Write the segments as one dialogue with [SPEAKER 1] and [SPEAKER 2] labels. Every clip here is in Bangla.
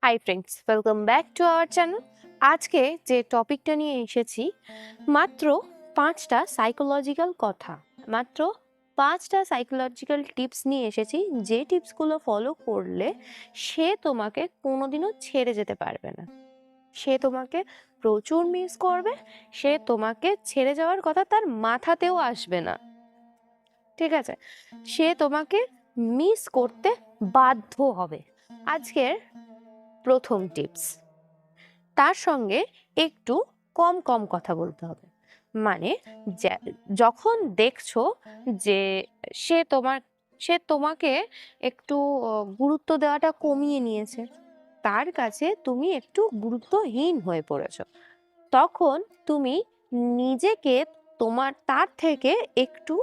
[SPEAKER 1] Hi friends, welcome back to our channel. আজকে যে টপিকটা নিয়ে এসেছি, মাত্র 5টা সাইকোলজিক্যাল কথা, মাত্র 5টা সাইকোলজিক্যাল টিপস নিয়ে এসেছি, যে টিপসগুলো ফলো করলে সে তোমাকে কোনোদিনও ছেড়ে যেতে পারবে না। সে তোমাকে প্রচুর মিস করবে, সে তোমাকে ছেড়ে যাওয়ার কথা তার মাথাতেও আসবে না। ঠিক আছে, সে তোমাকে মিস করতে বাধ্য হবে। আজকের প্রথম টিপস, তার সঙ্গে একটু কম কম কথা বলতে হবে। মানে যখন দেখছো যে সে তোমাকে একটু গুরুত্ব দেওয়াটা কমিয়ে নিয়েছে, তার কাছে তুমি একটু গুরুত্বহীন হয়ে পড়েছো, তখন তুমি নিজেকে তার থেকে একটু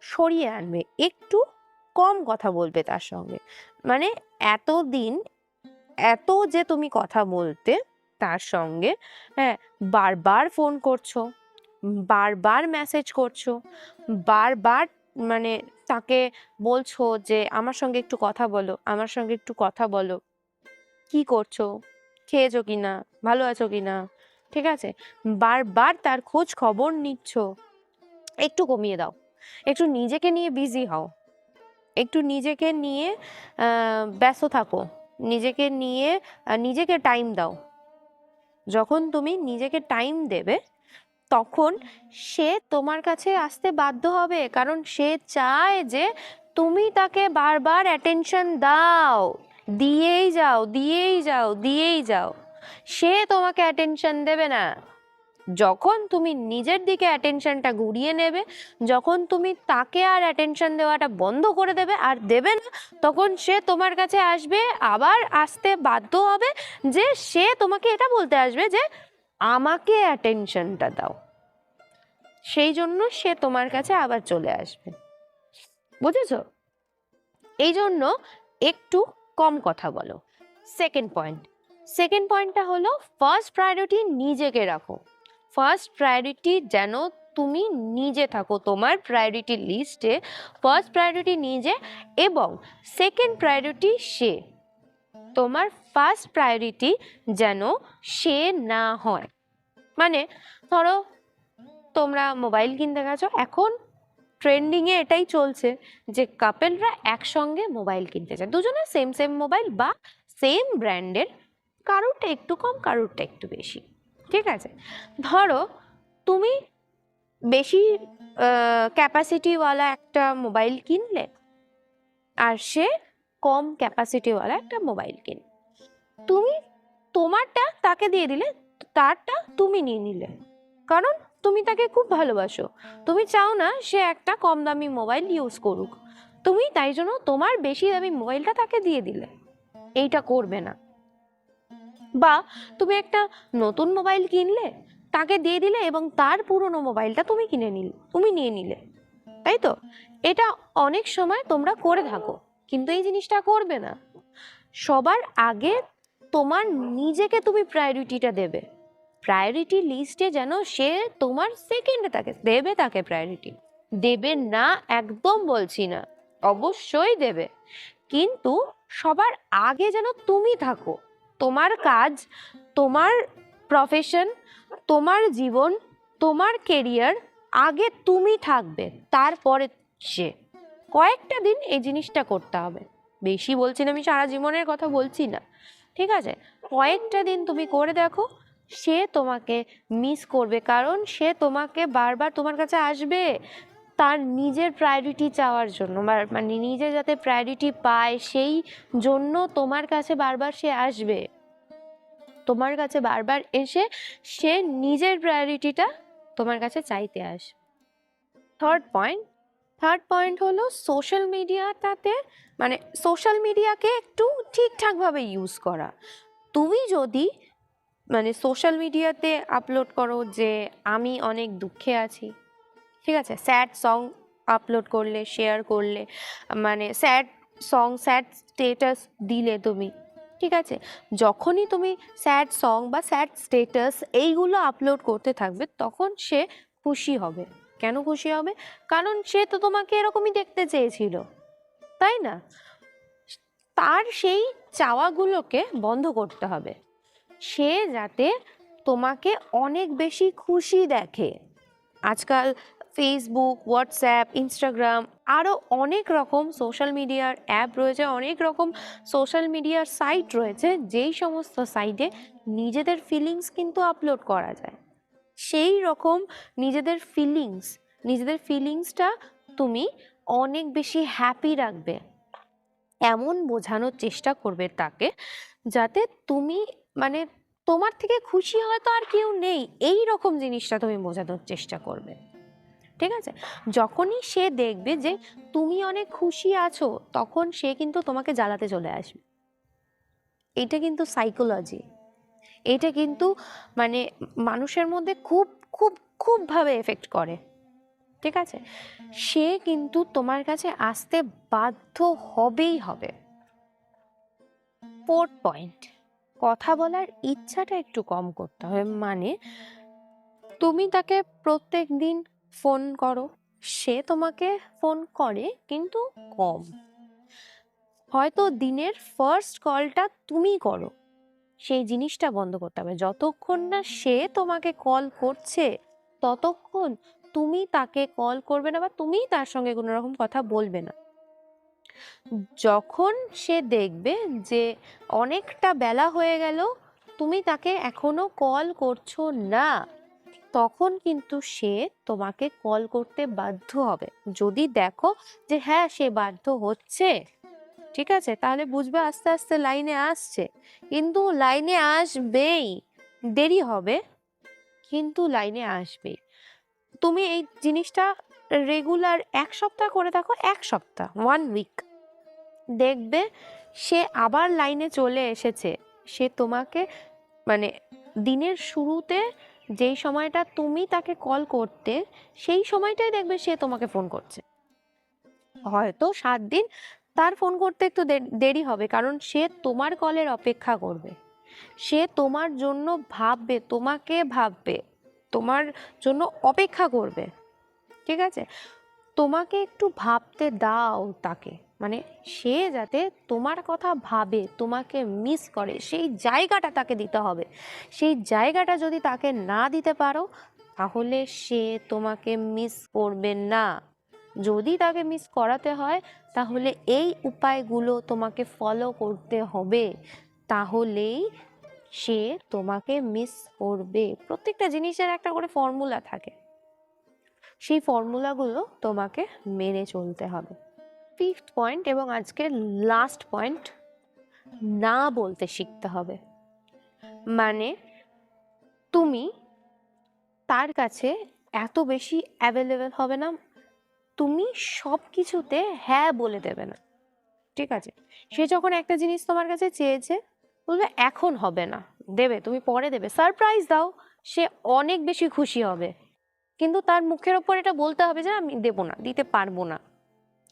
[SPEAKER 1] সরিয়ে আনবে, একটু কম কথা বলবে তার সঙ্গে। মানে এতদিন এত যে তুমি কথা বলতে তার সঙ্গে, হ্যাঁ, বারবার ফোন করছো, বারবার মেসেজ করছো, বারবার মানে তাকে বলছো যে আমার সঙ্গে একটু কথা বলো, আমার সঙ্গে একটু কথা বলো, কি করছো, খেয়েছো কিনা, ভালো আছো কিনা, ঠিক আছে, বারবার তার খোঁজ খবর নিচ্ছ। একটু কমিয়ে দাও, একটু নিজেকে নিয়ে বিজি হও, একটু নিজেকে নিয়ে ব্যস্ত থাকো, নিজেকে নিয়ে নিজেকে টাইম দাও। যখন তুমি নিজেকে টাইম দেবে, তখন সে তোমার কাছে আসতে বাধ্য হবে, কারণ সে চায় যে তুমি তাকে বারবার অ্যাটেনশন দাও, দিয়েই যাও, দিয়েই যাও, দিয়েই যাও। সে তোমাকে অ্যাটেনশন দেবে না। যখন তুমি নিজের দিকে অ্যাটেনশনটা ঘুরিয়ে নেবে, যখন তুমি তাকে আর অ্যাটেনশন দেওয়াটা বন্ধ করে দেবে আর দেবে না, তখন সে তোমার কাছে আসবে, আবার আসতে বাধ্য হবে, যে সে তোমাকে এটা বলতে আসবে যে আমাকে অ্যাটেনশনটা দাও। সেই জন্য সে তোমার কাছে আবার চলে আসবে। বুঝেছো? এই জন্য একটু কম কথা বলো। সেকেন্ড পয়েন্টটা হলো, ফার্স্ট প্রায়োরিটি নিজেকে রাখো। ফার্স্ট প্রায়োরিটি যেন তুমি নিজে থাকো, তোমার প্রায়োরিটি লিস্টে ফার্স্ট প্রায়োরিটি নিজে, এবং সেকেন্ড প্রায়োরিটি সে। তোমার ফার্স্ট প্রায়োরিটি যেন সে না হয়। মানে ধরো তোমরা মোবাইল কিনতে গেছো, এখন ট্রেন্ডিংয়ে এটাই চলছে যে কাপেলরা একসঙ্গে মোবাইল কিনতে চায়, দুজনে সেম সেম মোবাইল বা সেম ব্র্যান্ডের, কারোরটা একটু কম কারোরটা একটু বেশি। ঠিক আছে, ধরো তুমি বেশি ক্যাপাসিটিওয়ালা একটা মোবাইল কিনলে, আর সে কম ক্যাপাসিটিওয়ালা একটা মোবাইল কিনলে, তুমি তোমারটা তাকে দিয়ে দিলে, তারটা তুমি নিয়ে নিলে, কারণ তুমি তাকে খুব ভালোবাসো, তুমি চাও না সে একটা কম দামি মোবাইল ইউজ করুক, তুমি তাই জন্য তোমার বেশি দামি মোবাইলটা তাকে দিয়ে দিলে। এইটা করবে না। বা তুমি একটা নতুন মোবাইল কিনলে, তাকে দিয়ে দিলে, এবং তার পুরনো মোবাইলটা তুমি নিয়ে নিলে, তাই তো? এটা অনেক সময় তোমরা করে থাকো, কিন্তু এই জিনিসটা করবে না। সবার আগে তোমার নিজেকে তুমি প্রায়োরিটিটা দেবে। প্রায়োরিটি লিস্টে যেন সে তোমার সেকেন্ডে থাকে, দেবে তাকে প্রায়োরিটি, দেবে না একদম বলছি না, অবশ্যই দেবে, কিন্তু সবার আগে যেন তুমি থাকো। তোমার কাজ, তোমার প্রফেশন, তোমার জীবন, তোমার কেরিয়ার, আগে তুমি থাকবে, তারপরে সে। কয়েকটা দিন এই জিনিসটা করতে হবে, বেশি বলছি না, আমি সারা জীবনের কথা বলছি না, ঠিক আছে? কয়েকটা দিন তুমি করে দেখো, সে তোমাকে মিস করবে, কারণ সে তোমাকে বারবার তোমার কাছে আসবে তার নিজের প্রায়োরিটি চাওয়ার জন্য, মানে নিজে যাতে প্রায়োরিটি পায় সেই জন্য তোমার কাছে বারবার সে আসবে। তোমার কাছে বারবার এসে সে নিজের প্রায়োরিটিটা তোমার কাছে চাইতে আসবে। থার্ড পয়েন্ট হলো সোশ্যাল মিডিয়াটাতে, মানে সোশ্যাল মিডিয়াকে একটু ঠিকঠাকভাবে ইউজ করা। তুমি যদি মানে সোশ্যাল মিডিয়াতে আপলোড করো যে আমি অনেক দুঃখে আছি, ঠিক আছে, স্যাড সং আপলোড করলে, শেয়ার করলে, মানে স্যাড সং, স্যাড স্টেটাস দিলে তুমি, ঠিক আছে, যখনই তুমি স্যাড সং বা স্যাড স্টেটাস এইগুলো আপলোড করতে থাকবে, তখন সে খুশি হবে। কেন খুশি হবে? কারণ সে তো তোমাকে এরকমই দেখতে চেয়েছিল, তাই না? তার সেই চাওয়াগুলোকে বন্ধ করতে হবে। সে যাতে তোমাকে অনেক বেশি খুশি দেখে। আজকাল ফেসবুক, হোয়াটসঅ্যাপ, ইনস্টাগ্রাম আরও অনেক রকম সোশ্যাল মিডিয়ার অ্যাপ রয়েছে, অনেক রকম সোশ্যাল মিডিয়ার সাইট রয়েছে, যেই সমস্ত সাইটে নিজেদের ফিলিংস কিন্তু আপলোড করা যায়। সেই রকম নিজেদের ফিলিংসটা তুমি অনেক বেশি হ্যাপি রাখবে, এমন বোঝানোর চেষ্টা করবে তাকে, যাতে তুমি মানে তোমার থেকে খুশি হয়তো আর কেউ নেই, এই রকম জিনিসটা তুমি বোঝানোর চেষ্টা করবে। ঠিক আছে? যখনই সে দেখবে যে তুমি অনেক খুশি আছো, তখন সে কিন্তু তোমাকে জ্বালাতে চলে আসবে। এটা কিন্তু সাইকোলজি, এটা কিন্তু মানে মানুষের মধ্যে খুব খুব খুবভাবে এফেক্ট করে। ঠিক আছে? সে কিন্তু তোমার কাছে আসতে বাধ্য হবেই হবে। 4th পয়েন্ট, কথা বলার ইচ্ছাটা একটু কম করতে হবে। মানে তুমি তাকে প্রত্যেক দিন ফোন করো, সে তোমাকে ফোন করে কিন্তু কম। হয়তো দিনের ফার্স্ট কলটা তুমি করো, সেই জিনিসটা বন্ধ করতে হবে। যতক্ষণ না সে তোমাকে কল করছে ততক্ষণ তুমি তাকে কল করবে না বা তুমি তার সঙ্গে কোনো রকম কথা বলবে না। যখন সে দেখবে যে অনেকটা বেলা হয়ে গেল, তুমি তাকে এখনো কল করছো না, তখন কিন্তু সে তোমাকে কল করতে বাধ্য হবে। যদি দেখো যে হ্যাঁ সে বাধ্য হচ্ছে, ঠিক আছে, তাহলে বুঝবে আস্তে আস্তে লাইনে আসছে। কিন্তু লাইনে আসবেই, দেরি হবে কিন্তু লাইনে আসবেই। তুমি এই জিনিসটা রেগুলার 1 সপ্তাহ করে দেখো, 1 সপ্তাহ 1 উইক, দেখবে সে আবার লাইনে চলে এসেছে। সে তোমাকে মানে দিনের শুরুতে যেই সময়টা তুমি তাকে কল করতে, সেই সময়টাই দেখবে সে তোমাকে ফোন করছে। হয়তো 7 দিন তার ফোন করতে একটু দেরি হবে, কারণ সে তোমার কলের অপেক্ষা করবে, সে তোমার জন্য ভাববে, তোমাকে ভাববে, তোমার জন্য অপেক্ষা করবে। ঠিক আছে? তোমাকে একটু ভাবতে দাও তাকে, মানে সে যাতে তোমার কথা ভাবে, তোমাকে মিস করে, সেই জায়গাটা তাকে দিতে হবে। সেই জায়গাটা যদি তাকে না দিতে পারো, তাহলে সে তোমাকে মিস করবে না। যদি তাকে মিস করাতে হয়, তাহলে এই উপায়গুলো তোমাকে ফলো করতে হবে, তাহলেই সে তোমাকে মিস করবে। প্রত্যেকটা জিনিসের একটা করে ফর্মুলা থাকে, সেই ফর্মুলাগুলো তোমাকে মেনে চলতে হবে। 5th পয়েন্ট এবং আজকের লাস্ট পয়েন্ট, না বলতে শিখতে হবে। মানে তুমি তার কাছে এত বেশি অ্যাভেলেবেল হবে না, তুমি সব কিছুতে হ্যাঁ বলে দেবে না। ঠিক আছে? সে যখন একটা জিনিস তোমার কাছে চেয়েছে, বলবে এখন হবে না, দেবে, তুমি পরে দেবে, সারপ্রাইজ দাও, সে অনেক বেশি খুশি হবে। কিন্তু তার মুখের ওপর এটা বলতে হবে যে আমি দেবো না, দিতে পারবো না।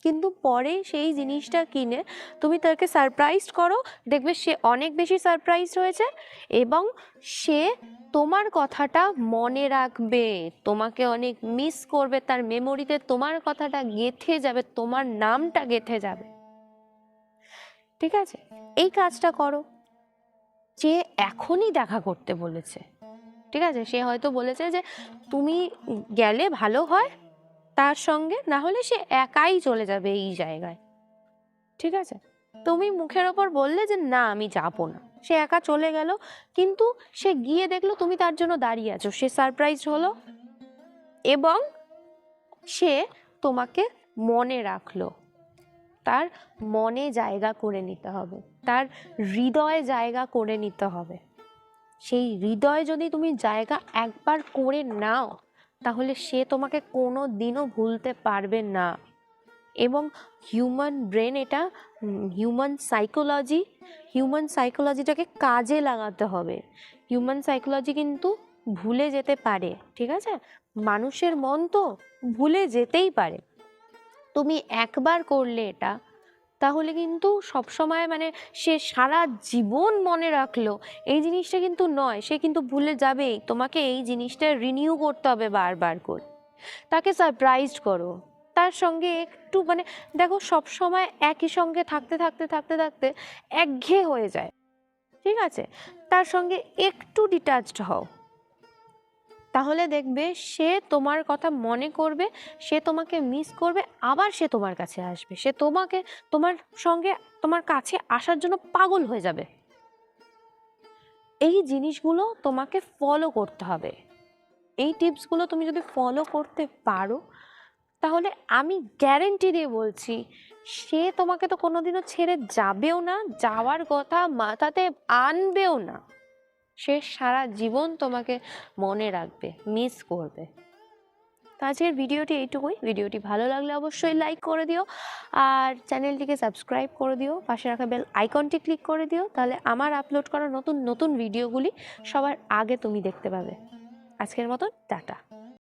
[SPEAKER 1] কিন্তু পরে সেই জিনিসটা কিনে তুমি তাকে সারপ্রাইজ করো, দেখবে সে অনেক বেশি সারপ্রাইজ হয়েছে এবং সে তোমার কথাটা মনে রাখবে, তোমাকে অনেক মিস করবে, তার মেমোরিতে তোমার কথাটা গেঁথে যাবে, তোমার নামটা গেঁথে যাবে। ঠিক আছে? এই কাজটা করো। যে এখনই দেখা করতে বলেছে, ঠিক আছে, সে হয়তো বলেছে যে তুমি গেলে ভালো হয় তার সঙ্গে, না হলে সে একাই চলে যাবে এই জায়গায়। ঠিক আছে? তুমি মুখের ওপর বললে যে না আমি যাবো না, সে একা চলে গেল, কিন্তু সে গিয়ে দেখলো তুমি তার জন্য দাঁড়িয়ে আছো, সে সারপ্রাইজ হলো এবং সে তোমাকে মনে রাখলো। তার মনে জায়গা করে নিতে হবে, তার হৃদয়ে জায়গা করে নিতে হবে। সেই হৃদয়ে যদি তুমি জায়গা একবার করে নাও, তাহলে সে তোমাকে কোনো দিনও ভুলতে পারবে না। এবং হিউম্যান ব্রেন, এটা হিউম্যান সাইকোলজিটাকে কাজে লাগাতে হবে। হিউম্যান সাইকোলজি কিন্তু ভুলে যেতে পারে, ঠিক আছে? মানুষের মন তো ভুলে যেতেই পারে। তুমি একবার করলে এটা, তাহলে কিন্তু সবসময় মানে সে সারা জীবন মনে রাখলো এই জিনিসটা কিন্তু নয়, সে কিন্তু ভুলে যাবেই। তোমাকে এই জিনিসটা রিনিউ করতে হবে বারবার করে। তাকে সারপ্রাইজ করো, তার সঙ্গে একটু মানে দেখো সবসময় একই সঙ্গে থাকতে থাকতে থাকতে থাকতে একঘেয়ে হয়ে যায়, ঠিক আছে? তার সঙ্গে একটু ডিট্যাচড হও, তাহলে দেখবে সে তোমার কথা মনে করবে, সে তোমাকে মিস করবে, আবার সে তোমার কাছে আসবে, সে তোমাকে তোমার সঙ্গে তোমার কাছে আসার জন্য পাগল হয়ে যাবে। এই জিনিসগুলো তোমাকে ফলো করতে হবে। এই টিপসগুলো তুমি যদি ফলো করতে পারো তাহলে আমি গ্যারেন্টি দিয়ে বলছি সে তোমাকে তো কোনোদিনও ছেড়ে যাবেও না, যাওয়ার কথা মাথাতে আনবেও না। সে সারা জীবন তোমাকে মনে রাখবে, মিস করবে। তো আজকের ভিডিওটি এইটুকুই। ভিডিওটি ভালো লাগলে অবশ্যই লাইক করে দিও, আর চ্যানেলটিকে সাবস্ক্রাইব করে দিও, পাশে রাখা বেল আইকনটি ক্লিক করে দিও, তাহলে আমার আপলোড করা নতুন নতুন ভিডিওগুলি সবার আগে তুমি দেখতে পাবে। আজকের মতন টাটা।